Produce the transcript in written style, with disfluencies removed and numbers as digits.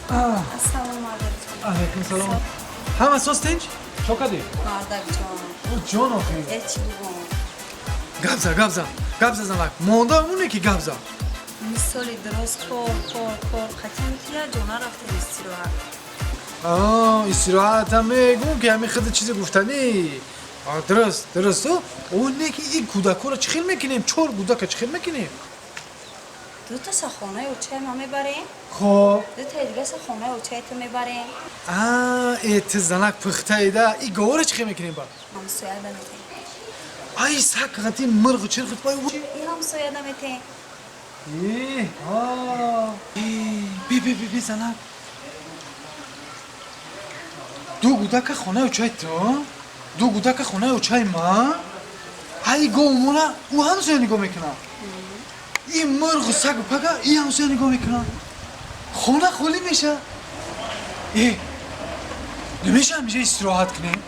Assalomu alaykum. Alaykum salom. Hamma so'z tinch? Cho'qadi. Bardakjon. Jon oxir. Hech bugun. Gabza zamak. Monda umune ki gabza. Misoli درست کار قطعا کیا جونا رفته استراحت. استراحت هم میگم که همین خود چیزی گفتنی. درست تو اونه که این کودکو رو چخیل میکنیم چور کودک چخیل میکنیم دو تا سخونه اوچه ما میبریم خب دو تا دیگه سخونه اوچه تو میبریم ایت زنک پخته ایده این گوه رو چخیل میکنیم با همسویه دمیتیم ای ساکتی مرغ چرخت بای این همسویه دمیتیم بی زنک دو کودک خونه اوچه تو دو کودک خونه اوچه ما ای گوه مونه او همسویه نگاه میکنم این مرغ سگ پگه این همسویه نگاه میکنم خونه خالی میشه نمیشه همیشه استراحت کنیم